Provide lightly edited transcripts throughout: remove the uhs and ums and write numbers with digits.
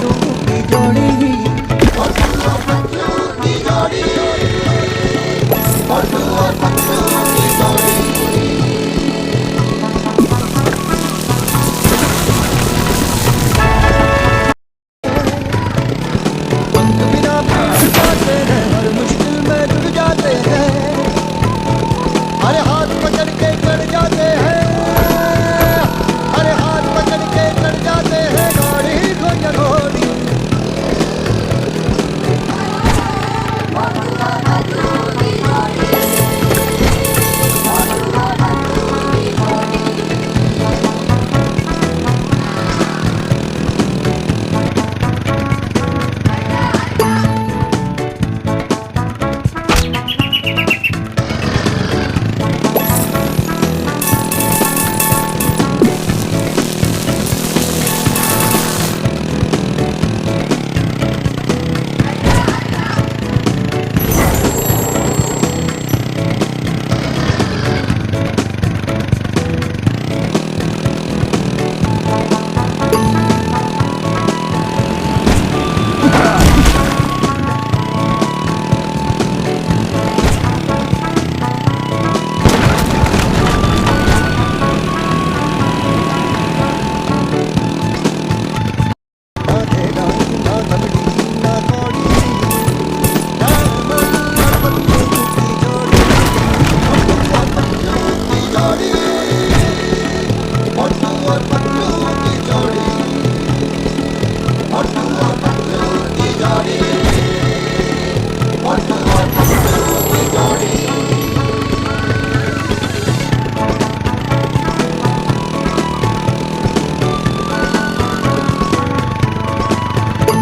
पतलू की जोड़ी, मोटू और पतलू की जोड़ी, मोटू और पतलू की जोड़ी। पंख बिना भी जाते हैं, हर मुश्किल में जुड़ जाते हैं, अरे हाथ पकड़ के चढ़ जाते हैं, अरे हाथ पकड़ के चढ़ जाते हैं गाड़ी को या घोड़ी।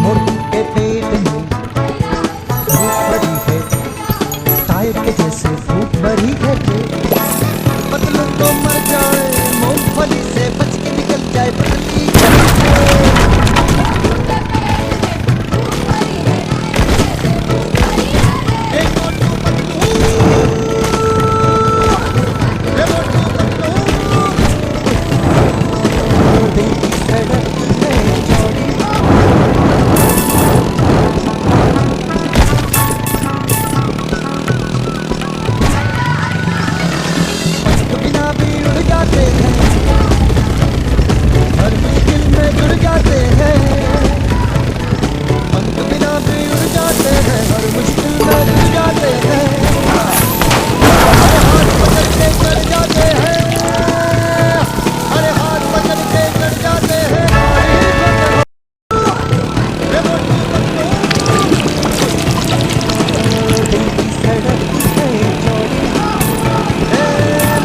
मोटू के पेट में भूख भरी है, टायर के जैसे फूट भरी है, पतलू तो मर जाए, मूंगफली से बच के निकल जाए पतली गली से। ए मोटू पतलू, ए मोटू पतलू, दिल की धड़क है जोड़ी, बिना भी उड़ जाते हैं, हर मुश्किल में जुड़ जाते हैं, पंख बिना भी उड़ जाते हैं, हर मुश्किल में जुड़ जाते हैं, अरे हाथ पकड़ के चढ़ जाते हैं, अरे हाथ पकड़ के चढ़ जाते हैं गाड़ी को या घोड़ी। दिल की सड़क है जोड़ी,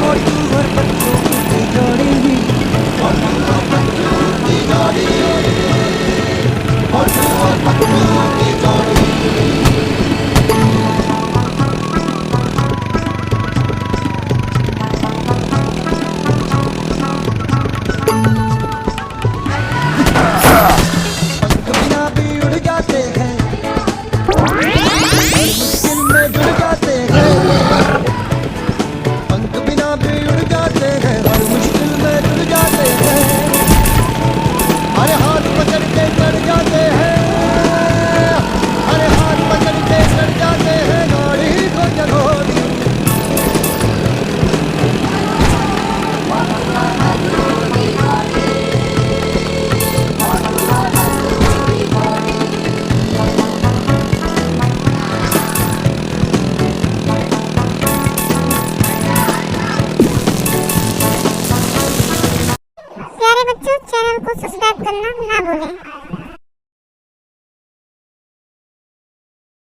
मोटू और पतलू की जोड़ी, मोटू और पतलू की जोड़ी, मोटू और पतलू की जोड़ी।